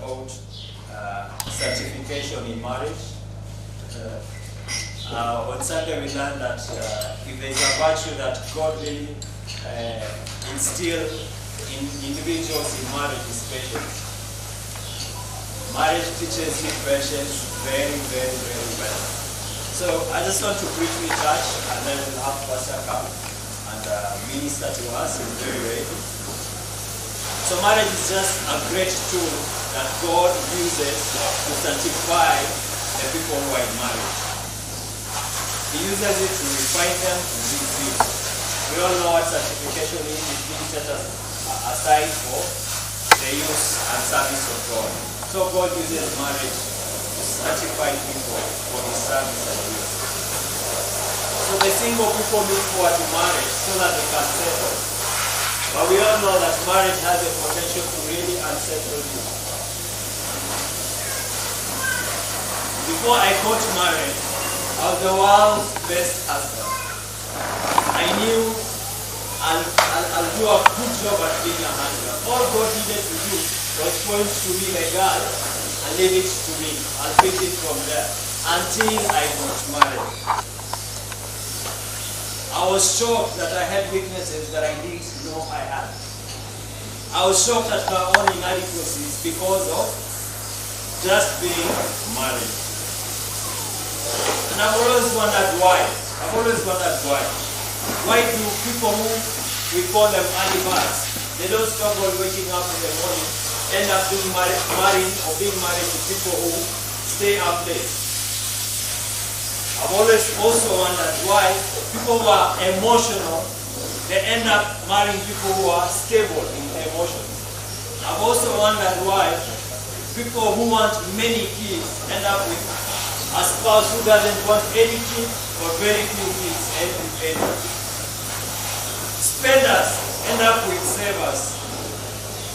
about sanctification in marriage. On Sunday we learned that if there is a virtue that God really instilled in individuals in marriage is patience. Marriage teaches you patience very, very, very well. So I just want to briefly touch, and then we'll have Pastor come and minister to us. He's very ready. So marriage is just a great tool that God uses to sanctify the people who are in marriage. He uses it to refine them to be used. We all know what sanctification is. It's being set aside for the use and service of God. So God uses marriage to sanctify people for His service and use. So the single people look forward to marriage so that they can settle. But we all know that marriage has the potential to really unsettle you. Before I got married, I was the world's best husband. I knew I'll do a good job at being a husband. All God needed to do was point to me a girl and leave it to me. I'll pick it from there until I got married. I was shocked that I had weaknesses that I didn't know I had. I was shocked at my own inadequacies because of just being married. And I've always wondered why. Why do people who we call them early birds, they don't struggle waking up in the morning, end up being married or being married to people who stay up late? I've always also wondered why people who are emotional, they end up marrying people who are stable in their emotions. I've also wondered why people who want many kids end up with a spouse who doesn't want any kids or very few kids, any. Spenders end up with savers.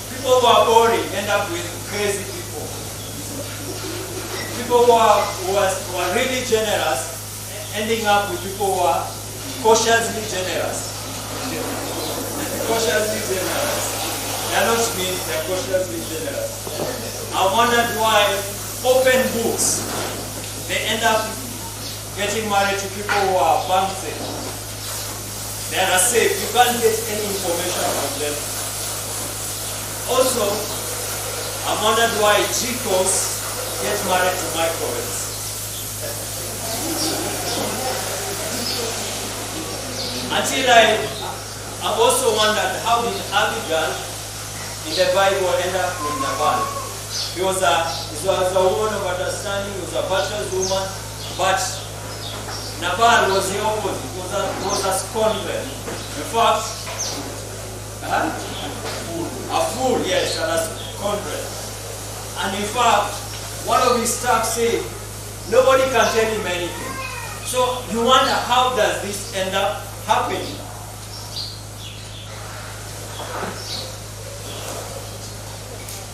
People who are boring end up with crazy people. People who are really generous ending up with people who are cautiously generous. Cautiously generous. They are not mean, they are cautiously generous. I wondered why open books, they end up getting married to people who are bank safe. They are safe. You can't get any information from them. Also, I wondered why chicos get married to microwaves. Until I've also wondered how did Abigail in the Bible end up with Nabal? He was a woman of understanding, he was a virtuous woman, but Nabal was the opposite. He was a scoundrel. In fact, a fool, yes, and a scoundrel. And in fact, one of his staff said, nobody can tell him anything. So you wonder, how does this end up happening?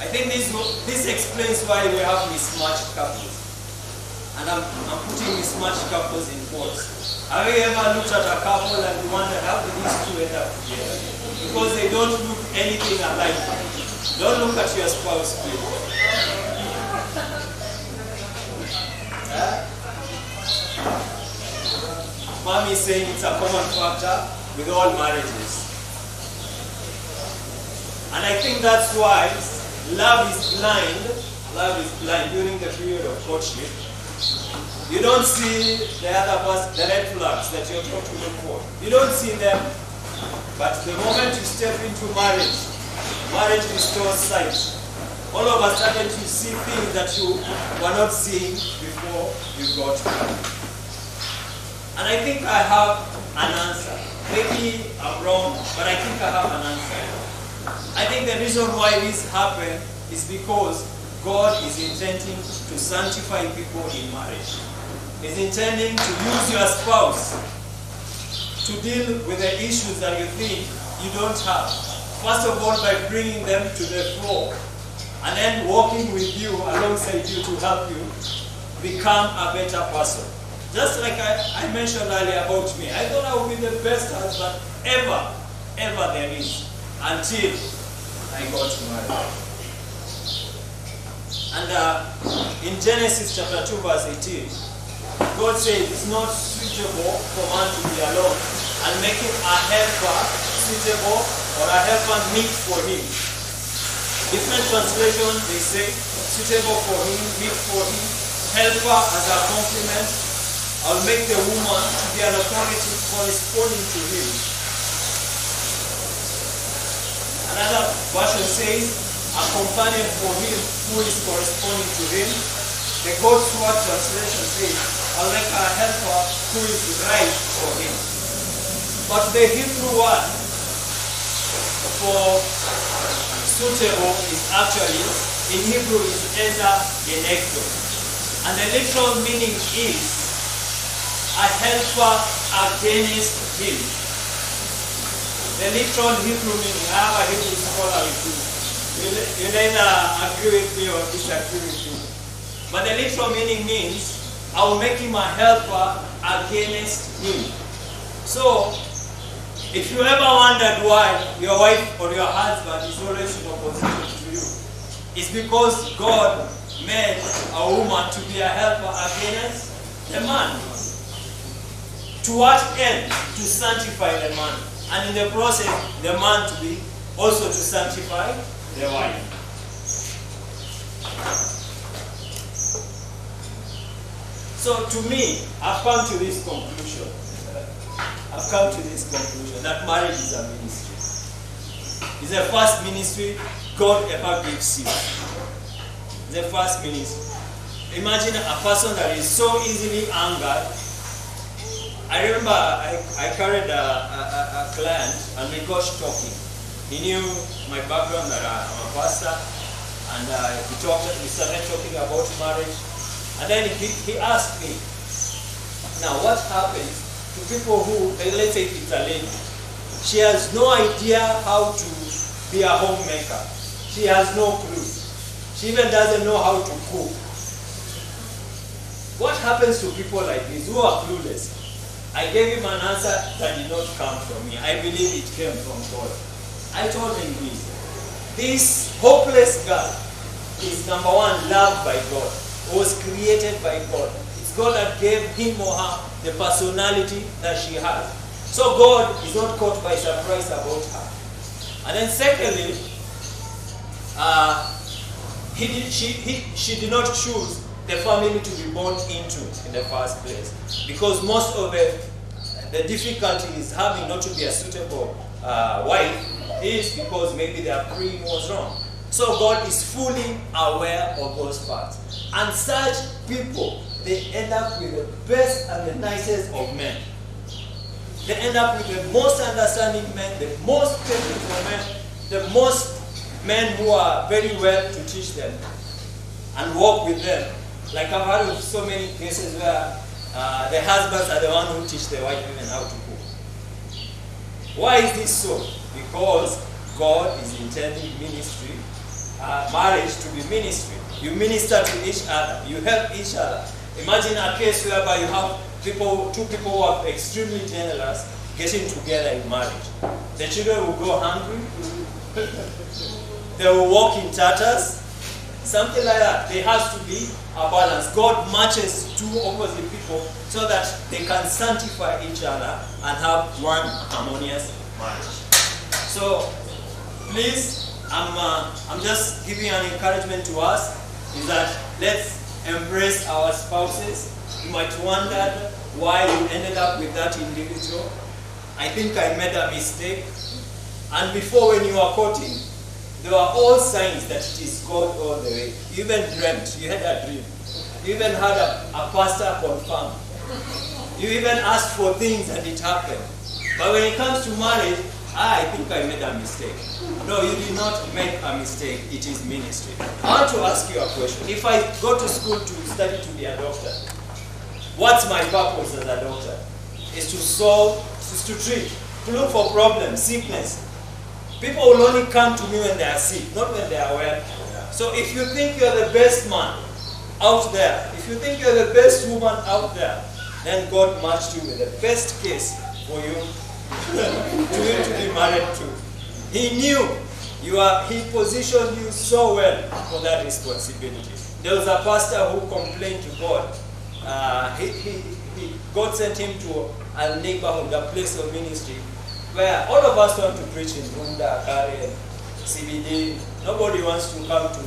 I think this explains why we have mismatched couples. And I'm putting mismatched couples in quotes. Have you ever looked at a couple and you wonder, how did these two end up together? Because they don't look anything alike. Don't look at your spouse, please. Mommy is saying it's a common factor with all marriages. And I think that's why love is blind. Love is blind during the period of courtship. You don't see the other person, the red flags that you're taught to look for. You don't see them. But the moment you step into marriage, marriage restores sight. All of a sudden you see things that you were not seeing before you got married. And I think I have an answer. Maybe I'm wrong, but I think I have an answer. I think the reason why this happened is because God is intending to sanctify people in marriage. He's intending to use your spouse to deal with the issues that you think you don't have. First of all, by bringing them to the floor, and then walking with you, alongside you, to help you become a better person. Just like I mentioned earlier about me, I thought I would be the best husband ever there is, until I got married. And in Genesis chapter 2 verse 18, God said it's not suitable for man to be alone, and making a helper suitable or a helper meet for him. Different translations, they say suitable for him, meet for him, helper as a complement. I'll make the woman to be an authority corresponding to him. Another version says a companion for him who is corresponding to him. The God's Word translation says, I'll make a helper who is right for him. But the Hebrew word for suitable is actually, in Hebrew, is eza genekto. And the literal meaning is a helper against him. The literal Hebrew meaning, I have a Hebrew scholar with you. You either agree with me or disagree with me. But the literal meaning means, I will make him a helper against him. So, if you ever wondered why your wife or your husband is always in opposition to you, it's because God made a woman to be a helper against the man. To what end? To sanctify the man. And in the process, the man to be also to sanctify the wife. So to me, I've come to this conclusion. That marriage is a ministry. It's the first ministry God ever gives you. It's the first ministry. Imagine a person that is so easily angered. I remember I carried a client and we got talking. He knew my background, that I'm a pastor, and we started talking about marriage. And then he asked me, now what happens to people who, let's say it's a lady, she has no idea how to be a homemaker. She has no clue. She even doesn't know how to cook. What happens to people like this who are clueless? I gave him an answer that did not come from me. I believe it came from God. I told him this hopeless girl is, number one, loved by God, was created by God. It's God that gave him or her the personality that she has. So God is not caught by surprise about her. And then secondly, she did not choose the family to be born into in the first place. Because most of the difficulty is having not to be a suitable wife is because maybe their upbringing was wrong. So God is fully aware of those facts. And such people, they end up with the best and the nicest of men. They end up with the most understanding men, the most capable men, the most men who are very well to teach them and walk with them. Like I've heard of so many cases where the husbands are the ones who teach the wife even how to cook. Why is this so? Because God is intending ministry, marriage to be ministry. You minister to each other. You help each other. Imagine a case whereby you have two people who are extremely generous getting together in marriage. The children will go hungry. They will walk in tatters. Something like that. There has to be a balance. God matches two opposite people so that they can sanctify each other and have one harmonious marriage. So, please, I'm just giving an encouragement to us, is that let's embrace our spouses. You might wonder why you ended up with that individual. I think I made a mistake. And before, when you were courting, there were all signs that it is God all the way. You even dreamt, you had a dream. You even had a pastor confirm. You even asked for things and it happened. But when it comes to marriage, I think I made a mistake. No, you did not make a mistake. It is ministry. I want to ask you a question. If I go to school to study to be a doctor, what's my purpose as a doctor? Is to solve, is to treat, to look for problems, sickness. People will only come to me when they are sick, not when they are well. So if you think you're the best man out there, if you think you're the best woman out there, then God matched you with the best case for you to be married to. He knew He positioned you so well for that responsibility. There was a pastor who complained to God. God sent him to a neighborhood, a place of ministry, where all of us want to preach in Bunda, Kare, CBD. Nobody wants to come to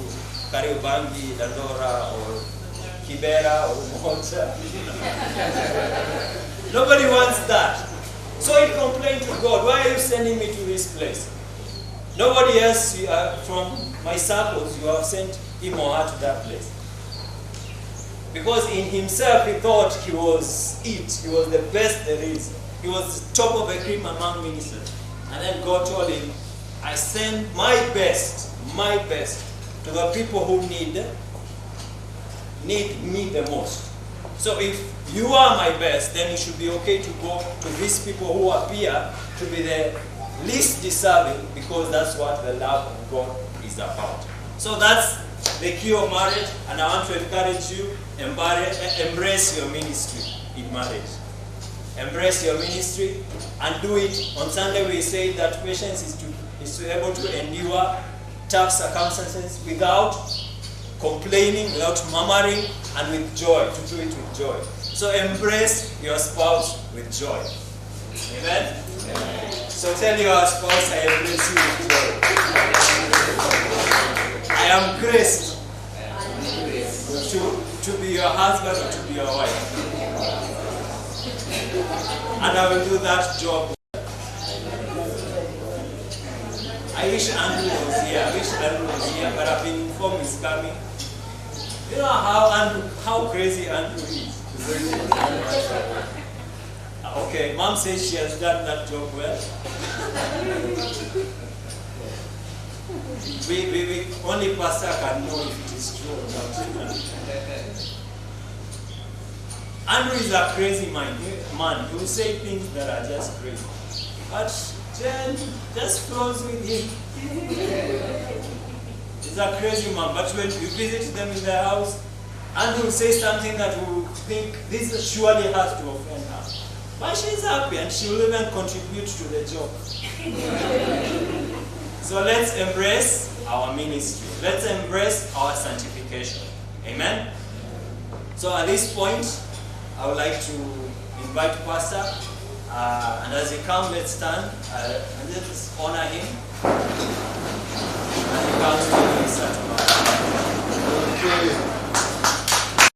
Kariobangi, Dandora, or Kibera, or Monza. Nobody wants that. So he complained to God, why are you sending me to this place? Nobody else from my circles, you have sent him or her to that place. Because in himself he thought he was it. He was the best there is. He was the top of the cream among ministers. And then God told him, I send my best to the people who need me the most. So if you are my best, then it should be okay to go to these people who appear to be the least deserving, because that's what the love of God is about. So that's the key of marriage, and I want to encourage you, embrace your ministry in marriage. Embrace your ministry and do it. On Sunday we say that patience is to be able to endure tough circumstances without complaining, without murmuring, and with joy, to do it with joy. So embrace your spouse with joy. Amen? Amen. So tell your spouse, I embrace you with joy. I am graced to be your husband or to be your wife. And I will do that job. I wish Andrew was here. But I've been informed he's coming. You know how crazy Andrew is. Okay, Mom says she has done that job well. We only pastor can know if it is true or not. Andrew is a crazy man. He will say things that are just crazy. But Jen just flows with him. He's a crazy man. But when you visit them in their house, Andrew will say something that we will think this surely has to offend her. But she's happy and she will even contribute to the job. So let's embrace our ministry. Let's embrace our sanctification. Amen? So at this point, I would like to invite Pastor. And as he comes, let's stand and let's honor him. And he comes to minister to us.